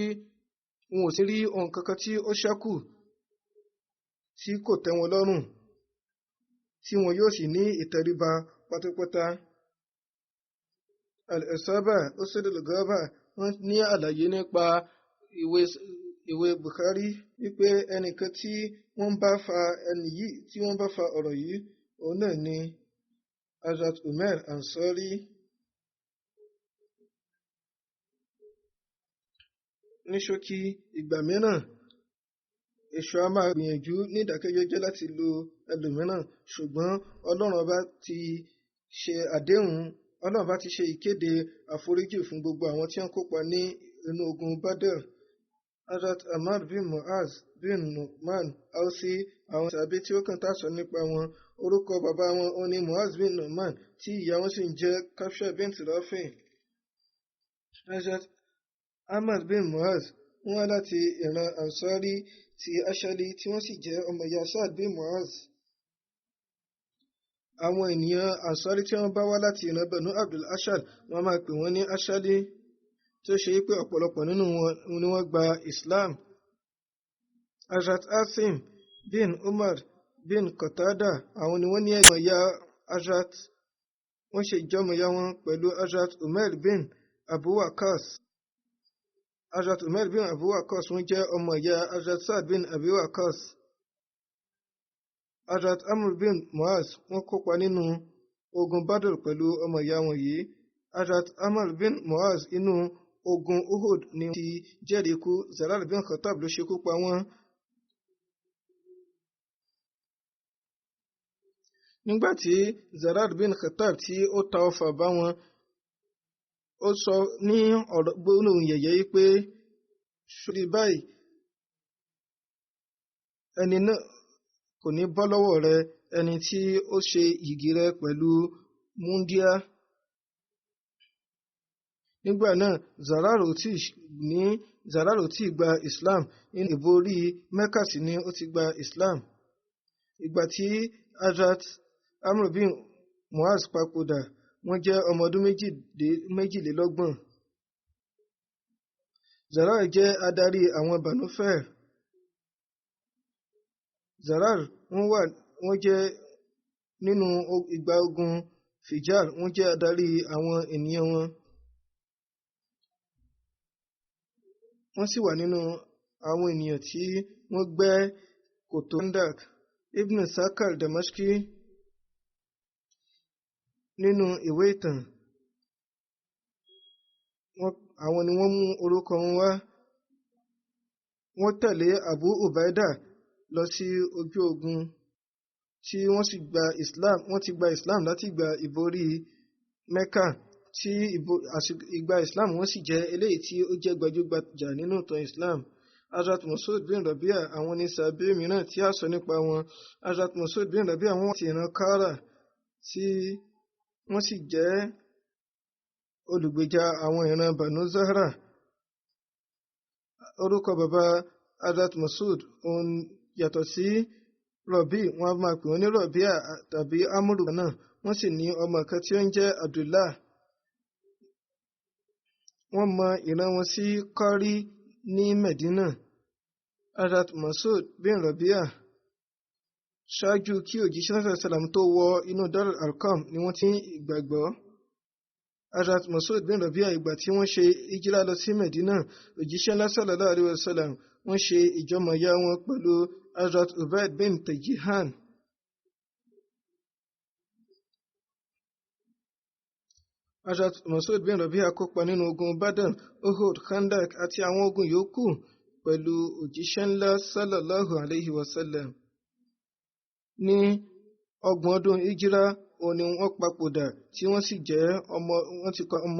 [SPEAKER 2] wọn ò sì rí ohun kankan tí ó ṣẹ́kù tí kò tẹ́ wọn lọ́rùn tí wọn yóò sì ní ìtẹríba pátápátá. Al-Isaba Usdul Ghaba wọ́n ní àlàyé nípa ìwé Bukhari wípé ẹnìkan tí wọ́n bá fa ọ̀rọ̀ yìí òun náà ni Hazrat Umar Ansari. Ní ṣókí ìgbà mìíràn èṣù a máa gbìyànjú ní ìdákẹ́jẹ́jẹ́ láti lo ẹlòmíràn ṣùgbọ́n Ọlọ́run ọba ti ṣe àdéhùn ọlọ́run bá ti ṣe ìkéde àforíjì fún gbogbo àwọn tí wọ́n kópa ní inú ogun Badr. Hazrat Ammar bin Muaz bin Nu'man Ausi, àwọn tàbí tí ó kàn tá sọ nípa wọn, orúkọ bàbá wọn ó ní Muaz bin Nu'man tí ìyá wọn sì ń jẹ́ Kafsha bint Rafi. Hazrat Ammar bin Muaz wọ́n wá láti ìran Ansari ti Ashali tí wọ́n sì jẹ́ ọmọ ìyá Saad bin Muaz. Àwọn ènìyàn Ansari tí wọ́n bá wá láti ìran Banu Abdul Ashal wọ́n máa pè wọ́n ní Ashali, tó ṣe pé ọ̀pọ̀lọpọ̀ nínú wọn ni wọ́n gba Islam. Hazrat Asim bin Umar bin Qatada, àwọn ni wọ́n ní ẹ̀gbọ́n ìyá Hazrat, wọ́n ṣe ìjọmọ̀ ìyá wọn pẹ̀lú Hazrat Umair bin Abu Waqqas. Hazrat Umair bin Abu Waqqas wọ́n jẹ́ ọmọ ìyá Hazrat Saad bin Abi Waqqas. Hazrat Amr bin Muaz wọ́n kópa nínú ogun Badr pẹ̀lú ọmọ ìyá wọn yìí. Hazrat Amr bin Muaz inú ogun Uhud ni ti jẹ́rìí ikú. Zarar bin Khattab ló ṣekú pa wọ́n. Nígbàtí Zarar bin Khattab tí ó ta ọfà bá wọn, ó sọ ní ọ̀rọ̀ gbólóhùn yẹ̀yẹ́ yìí pé ṣùrí báyìí ẹni náà kò ní bọ́ lọ́wọ́ rẹ, ẹni tí ó ṣe yìgì rẹ pẹ̀lú múndíá. Nígbà náà Zarar ò tí gba Islam, nínú ìborí Mẹ́kà sí ni ó ti gba Islam. Ìgbà tí Hazrat Amr bin Muaz papòdà, wọ́n jẹ́ ọmọ ọdún méjìlélọ́gbọ̀n. Zarar jẹ́ adarí àwọn Banu Fair. Zarar wọ́n jẹ́ nínú ìgbà ogun Fijar, wọ́n jẹ́ adarí àwọn ènìyàn wọn. Wọ́n sì wà nínú àwọn ènìyàn tí wọ́n gbẹ́ kòtò Khandak. Ibn Sakal Damashki nínú ìwé ìtàn, àwọn ni wọ́n mú orúkọ wọn wá. Wọ́n tẹ̀lé Abu Ubaida lọ sí ojú ogun tí wọ́n sì gba Islam. Wọ́n ti gba Islam láti gba ìborí Mẹ́kà, tí ìgbà Islam wọ́n sì jẹ́ eléyìí tí ó jẹ́ gbajúgbajà nínú ìtàn Islam. Hazrat Masud bin Rabia, àwọn ní sàbí mìíràn tí a sọ nípa wọn. Hazrat Masud bin Rabia wọ́n ti ìran Kara tí wọ́n sì jẹ́ olùgbèjà àwọn ìran Banu Zahra. Orúkọ bàbá Hazrat Masud òun yàtọ̀ sí Rọ̀bí, wọ́n máa pè wọ́n ní Rọ̀bíà tàbí Amúrù náà. Wọ́n sì ní ọmọ kan tí ó ń jẹ́ Abdullah. Wọ́n mọ ìran wọn sí Kọ́rí ní Medina. Hazrat Masud bin Rabia, ṣáájú kí òjíṣẹ́ náà sàlám tó wọ inú Darul Arqam ni wọ́n ti gbàgbọ́. Hazrat Masud bin Rabia, ìgbà tí wọ́n ṣe ìjírà lọ sí Medina, òjíṣẹ́ náà sallallahu alaihi wasallam wọ́n ṣe ìjọmọ̀yá wọn pẹ̀lú Hazrat Ubaid bin Tajihan. Hazrat Masud bin Rabia kópa nínú ogun Badr, Uhud, Khandak àti àwọn ogun yòókù pẹ̀lú òjíṣẹ́ ńlá sallallahu alaihi wasallam. Ní 30 ọdún ìjírà òun ni wọ́n papòdà, tí wọ́n sì jẹ́ ọmọ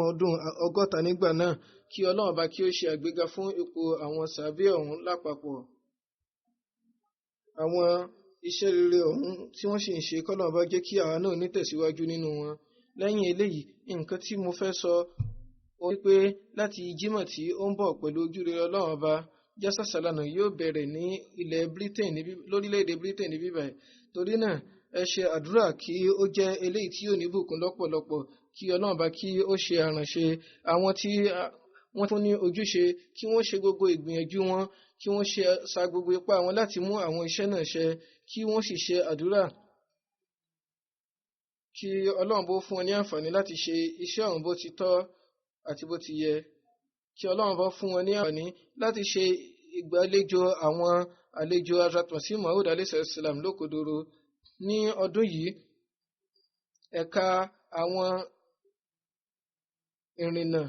[SPEAKER 2] ọdún 60 nígbà náà. Kí Ọlọ́run bá kí ó ṣe àgbéga fún ipò àwọn sàbí ọ̀hún lápapọ̀. Àwọn iṣẹ́ rere ọ̀hún tí wọ́n sì ń ṣe, k'Ọlọ́run bá jẹ́ kí àwa náà ní tẹ̀síwájú nínú wọn. Lẹ́yìn eléyìí, nǹkan tí mo fẹ́ sọ ó wípé láti Jímọ̀ tí ó ń bọ̀ pẹ̀lú ojúrere Ọlọ́run ọba, Jásà Sálánà yóò bẹ̀rẹ̀ ní ilẹ̀ Britain, lórílẹ̀-èdè Britain níbí báyìí. Torí náà ẹ ṣe àdúrà kí ó jẹ́ eléyìí tí yóò ní bùkún lọ́pọ̀lọpọ̀, kí Ọlọ́run bá kí ó ṣe àránṣe àwọn tí wọ́n tún ní ojúṣe, kí wọ́n ṣe gbogbo ìgbìyànjú wọn, kí wọ́n sa gbogbo ipá wọn láti mú àwọn iṣẹ́ náà ṣẹ, kí wọ́n sì ṣe àdúrà kí Ọlọ́run bó fún wọn ní àǹfààní láti ṣe iṣẹ́ ọ̀hún bó ti tọ́ àti bó ti yẹ, kí Ọlọ́run bó fún wọn ní àǹfààní láti ṣe ìgbàlejò àwọn àlejò Hazrat Masih Maud alayhi salam lókodoro. Ní ọdún yìí, ẹ̀ka àwọn ìrìnnà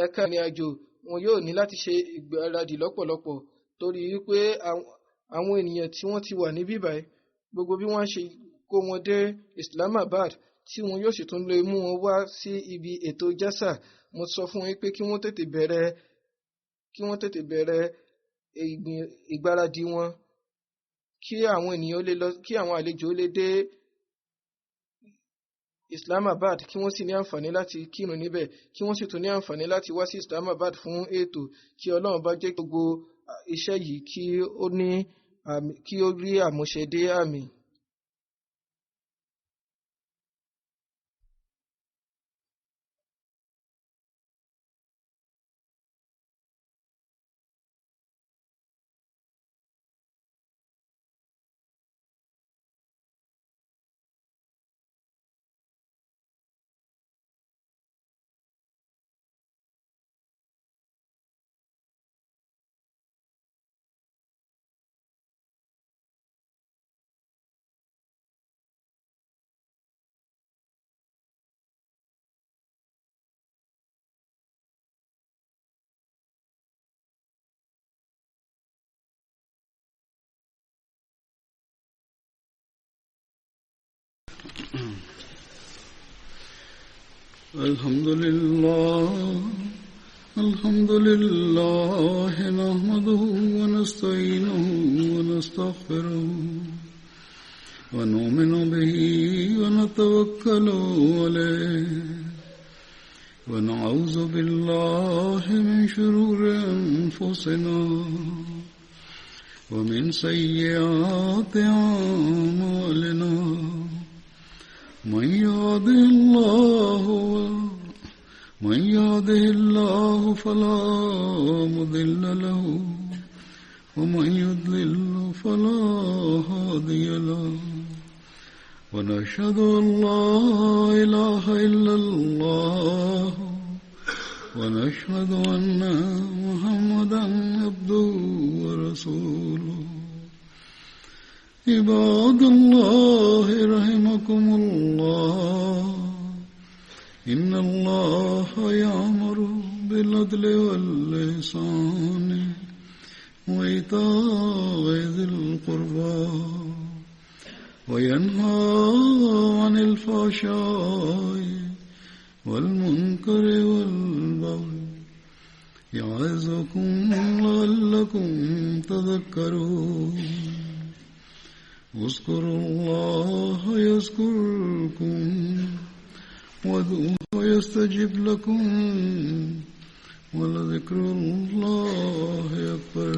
[SPEAKER 2] ẹ̀ka ìrìn àjò wọn yóò ní láti ṣe ìgbáradì lọ́pọ̀lọpọ̀, torí wípé àwọn ènìyàn tí wọ́n ti wà ní bíbáyìí, gbogbo bí wọ́n ṣe kó wọn dé Islamabad tí wọn yóò sì tún lè mú wọn wá sí ibi ètò jásà. Mo sọ fún wọn pé kí wọ́n tètè bẹ̀rẹ̀ ìgbáradì wọn kí àwọn ènìyàn lè lọ, kí àwọn àlejò lè dé Islamabad kí wọ́n sì ní àǹfààní láti kírun níbẹ̀, kí wọ́n sì tún ní àǹfààní láti wá sí Islamabad fún ètò. Kí Ọlọ́run bá jẹ́ gbogbo iṣẹ́ yìí kí ó rí àmúṣe dé àmì.
[SPEAKER 1] الحمد لله نحمده ونستعينه ونستغفره ونؤمن به ونتوكل عليه ونعوذ بالله من شرور أنفسنا ومن سيئات أعمالنا من يهده الله فلا مضل له ومن يضلل فلا هادي له ونشهد أن لا إله إلا الله ونشهد أن محمدا عبده ورسوله عباد الله رحمكم الله إن الله يأمر بالعدل والإحسان وإيتاء ذي القربى وينهى عن الفحشاء والمنكر والبغي يعظكم لعلكم تذكرون اذكروا الله يذكركم وادعوه يستجب لكم ولذكر الله أكبر.